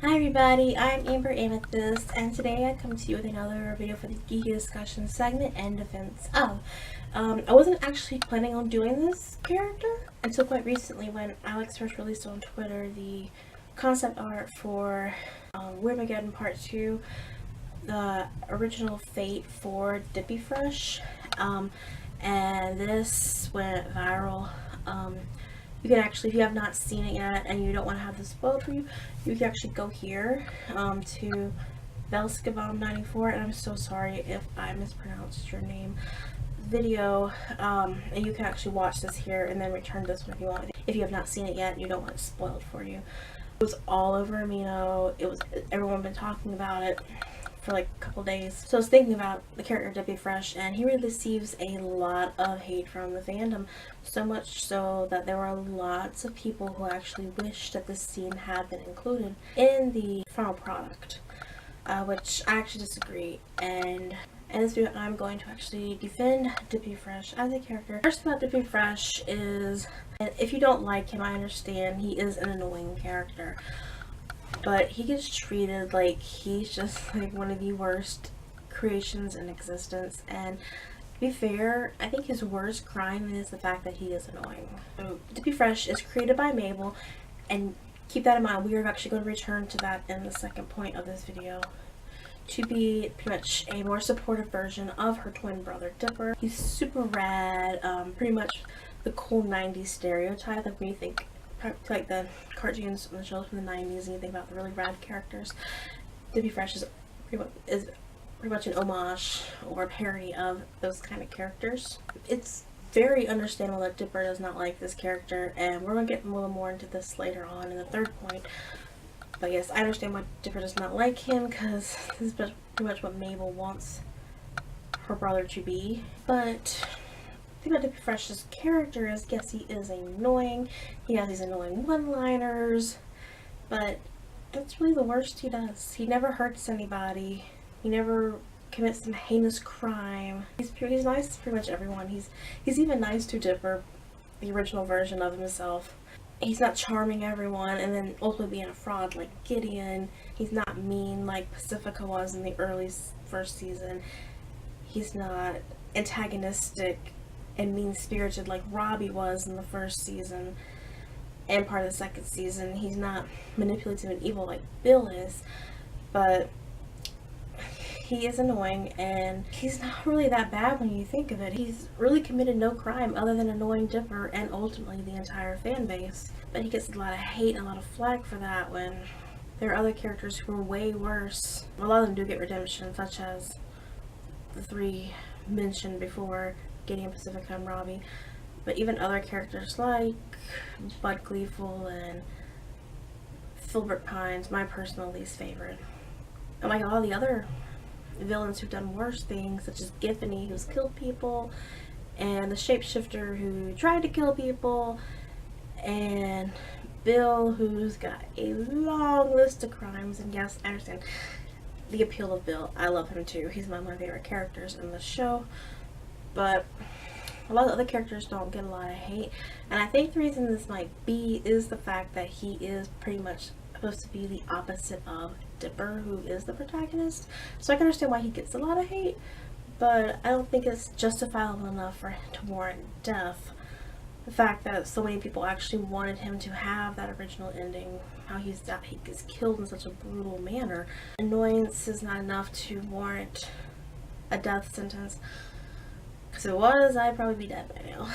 Hi everybody, I'm Amethyst, and today I come to you with another video for the geeky discussion segment and defense of. I wasn't actually planning on doing this character until quite recently when Alex first released on Twitter the concept art for Weirdmageddon Part 2, the original fate for Dippy Fresh, and this went viral. You can actually, if you have not seen it yet and you don't want to have this spoiled for you, you can actually go here to Velskabom94, and I'm so sorry if I mispronounced your name, video, and you can actually watch this here and then return this one if you want. If you have not seen it yet and you don't want it spoiled for you. It was all over Amino. Everyone been talking about it for like a couple days. So I was thinking about the character Dippy Fresh, and he really receives a lot of hate from the fandom, so much so that there were lots of people who actually wished that this scene had been included in the final product, which I actually disagree. And in this video I'm going to actually defend Dippy Fresh as a character. First about Dippy Fresh is, and if you don't like him, I understand, he is an annoying character. But he gets treated like he's just like one of the worst creations in existence, and to be fair, I think his worst crime is the fact that he is annoying. So Dippy Fresh is created by Mabel, and keep that in mind, we are actually going to return to that in the second point of this video, to be pretty much a more supportive version of her twin brother Dipper. He's super rad, pretty much the cool 90s stereotype, like when you think like the cartoons and the shows from the 90s and you think about the really rad characters. Dippy Fresh is pretty much an homage or a parody of those kind of characters. It's very understandable that Dipper does not like this character, and we're going to get a little more into this later on in the third point. But yes, I understand why Dipper does not like him, because this is pretty much what Mabel wants her brother to be. But the thing about Dippy Fresh's character is, yes, he is annoying. He has these annoying one-liners, but that's really the worst he does. He never hurts anybody. He never commits some heinous crime. He's nice to pretty much everyone. He's even nice to Dipper, the original version of himself. He's not charming everyone and then ultimately being a fraud like Gideon. He's not mean like Pacifica was in the early first season. He's not antagonistic and mean-spirited like Robbie was in the first season and part of the second season. He's not manipulative and evil like Bill is, but he is annoying, and he's not really that bad when you think of it. He's really committed no crime other than annoying Dipper and ultimately the entire fan base. But he gets a lot of hate and a lot of flack for that when there are other characters who are way worse. A lot of them do get redemption, such as the three mentioned before, Gideon, Pacifica, and Robbie. But even other characters like Bud Gleeful and Mabel Pines, my personal least favorite. And like all the other villains who've done worse things, such as Giffany, who's killed people, and the shapeshifter who tried to kill people, and Bill, who's got a long list of crimes. And yes, I understand the appeal of Bill. I love him too. He's one of my favorite characters in the show. But a lot of other characters don't get a lot of hate, and I think the reason this might be is the fact that he is pretty much supposed to be the opposite of Dipper, who is the protagonist. So I can understand why he gets a lot of hate, but I don't think it's justifiable enough for him to warrant death. The fact that so many people actually wanted him to have that original ending, how he gets killed in such a brutal manner. Annoyance is not enough to warrant a death sentence. Because if it was, I'd probably be dead by now.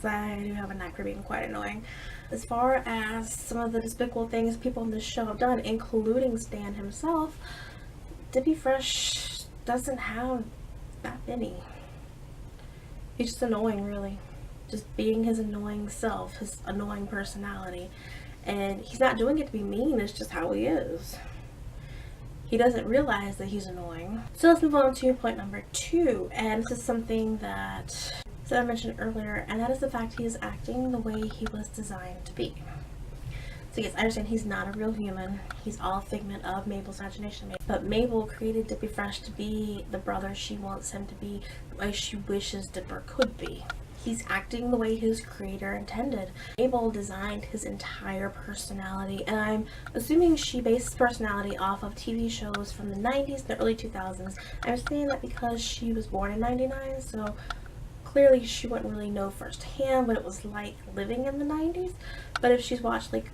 So I do have a knack for being quite annoying. As far as some of the despicable things people on this show have done, including Stan himself, Dippy Fresh doesn't have that many. He's just annoying, really. Just being his annoying self, his annoying personality. And he's not doing it to be mean, it's just how he is. He doesn't realize that he's annoying. So let's move on to point number 2, and this is something that I mentioned earlier, and that is the fact he is acting the way he was designed to be. So yes, I understand he's not a real human. He's all a figment of Mabel's imagination. But Mabel created Dippy Fresh to be the brother she wants him to be, the way she wishes Dipper could be. he's acting the way his creator intended. Mabel designed his entire personality, and I'm assuming she based his personality off of TV shows from the 90s and the early 2000s. I'm saying that because she was born in 99, so clearly she wouldn't really know firsthand what it was like living in the 90s. But if she's watched like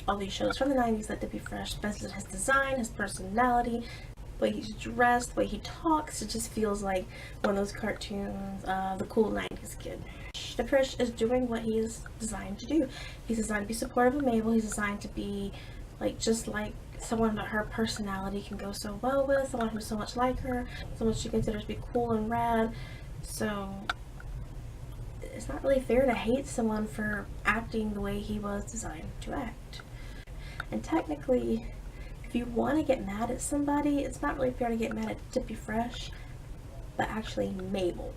all these shows from the 90s that Dippy Fresh, based on his design, his personality, the way he's dressed, the way he talks, it just feels like one of those cartoons, the cool 90s kid. Dippy Fresh is doing what he is designed to do. He's designed to be supportive of Mabel. He's designed to be just like someone that her personality can go so well with, someone who's so much like her, someone she considers to be cool and rad. So it's not really fair to hate someone for acting the way he was designed to act. And technically, if you want to get mad at somebody, it's not really fair to get mad at Dippy Fresh, but actually Mabel.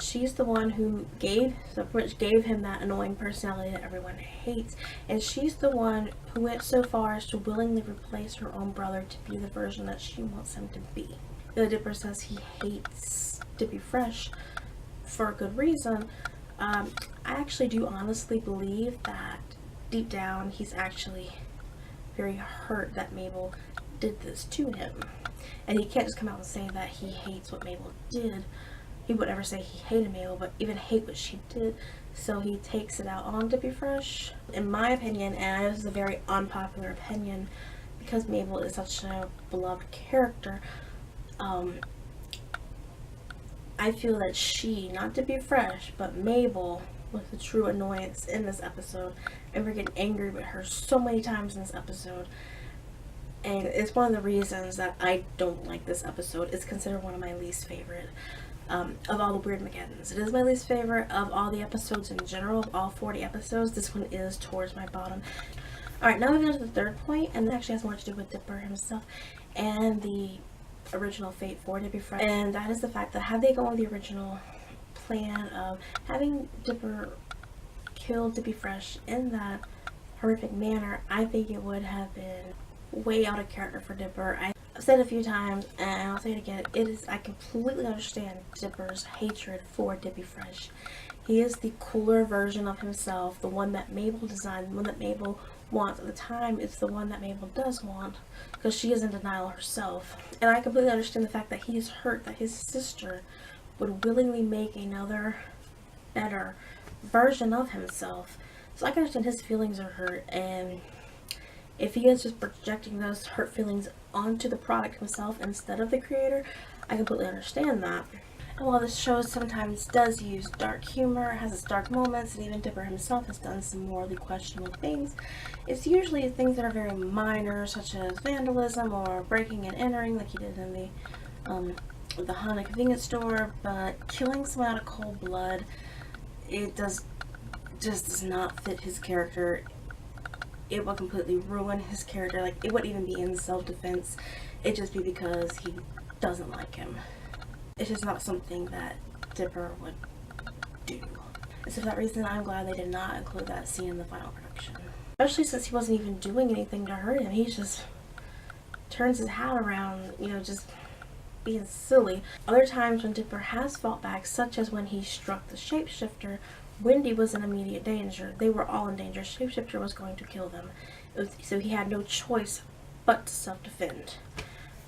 She's the one who gave him that annoying personality that everyone hates, and she's the one who went so far as to willingly replace her own brother to be the version that she wants him to be. The Dipper says he hates Dippy Fresh for a good reason. I actually do honestly believe that deep down he's actually very hurt that Mabel did this to him, and he can't just come out and say that he hates what Mabel did. He would never say he hated Mabel, but even hate what she did, so he takes it out on Dippy Fresh. In my opinion, and this is a very unpopular opinion, because Mabel is such a beloved character, I feel that she, not Dippy Fresh, but Mabel, was the true annoyance in this episode. And we're getting angry with her so many times in this episode. And it's one of the reasons that I don't like this episode. It's considered one of my least favorite of all the Weird Mageddons. It is my least favorite of all the episodes in general. Of all 40 episodes, this one is towards my bottom. Alright, now moving on to the third point, and it actually has more to do with Dipper himself and the original fate for Dippy Fresh. And that is the fact that had they gone with the original plan of having Dipper kill Dippy Fresh in that horrific manner, I think it would have been way out of character for Dipper. I've said it a few times, and I'll say it again, I completely understand Dipper's hatred for Dippy Fresh. He is the cooler version of himself, the one that Mabel designed, the one that Mabel wants. At the time, it's the one that Mabel does want, because she is in denial herself. And I completely understand the fact that he is hurt that his sister would willingly make another, better version of himself. So I can understand his feelings are hurt, and if he is just projecting those hurt feelings onto the product himself instead of the creator, I completely understand that. And while this show sometimes does use dark humor, has its dark moments, and even Dipper himself has done some morally questionable things, it's usually things that are very minor, such as vandalism or breaking and entering, like he did in the Honda convenience store. But killing someone out of cold blood, it just does not fit his character. It will completely ruin his character. Like, it wouldn't even be in self-defense. It'd just be because he doesn't like him. It's just not something that Dipper would do. And so for that reason, I'm glad they did not include that scene in the final production. Especially since he wasn't even doing anything to hurt him. He just turns his hat around, just being silly. Other times when Dipper has fought back, such as when he struck the shapeshifter, Wendy was in immediate danger. They were all in danger. Shapeshifter was going to kill them. So he had no choice but to self-defend.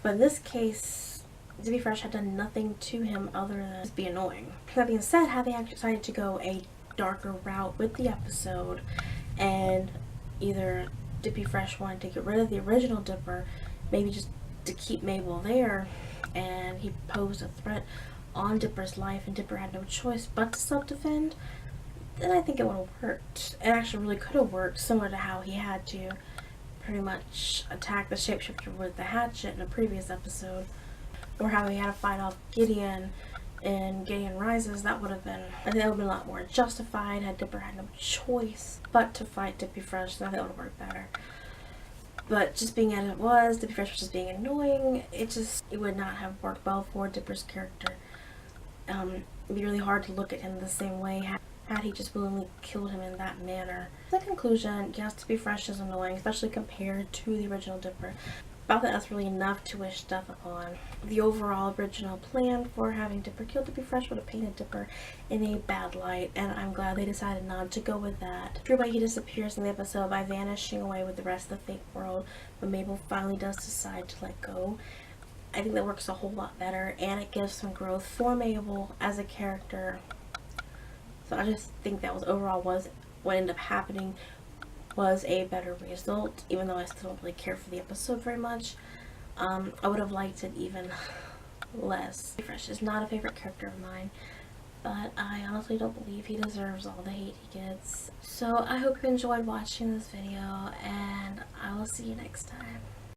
But in this case, Dippy Fresh had done nothing to him other than just be annoying. That being said, had they actually decided to go a darker route with the episode, and either Dippy Fresh wanted to get rid of the original Dipper, maybe just to keep Mabel there, and he posed a threat on Dipper's life and Dipper had no choice but to self-defend, then I think it would have worked. It actually really could have worked, similar to how he had to pretty much attack the shapeshifter with the hatchet in a previous episode, or how he had to fight off Gideon in Gideon Rises. I think that would have been a lot more justified had Dipper had no choice but to fight Dippy Fresh. So I think that would have worked better. But just being as it was, Dippy Fresh was just being annoying. It would not have worked well for Dipper's character. It'd be really hard to look at him the same way had he just willingly killed him in that manner. In conclusion, yes, Dippy Fresh is annoying, especially compared to the original Dipper. About that's really enough to wish death upon. The overall original plan for having Dipper kill Dippy Fresh would have painted Dipper in a bad light, and I'm glad they decided not to go with that. True, he disappears in the episode by vanishing away with the rest of the fake world, but Mabel finally does decide to let go. I think that works a whole lot better, and it gives some growth for Mabel as a character. So I just think that was overall was what ended up happening was a better result, even though I still don't really care for the episode very much. I would have liked it even less. Fresh is not a favorite character of mine, but I honestly don't believe he deserves all the hate he gets. So I hope you enjoyed watching this video, and I will see you next time.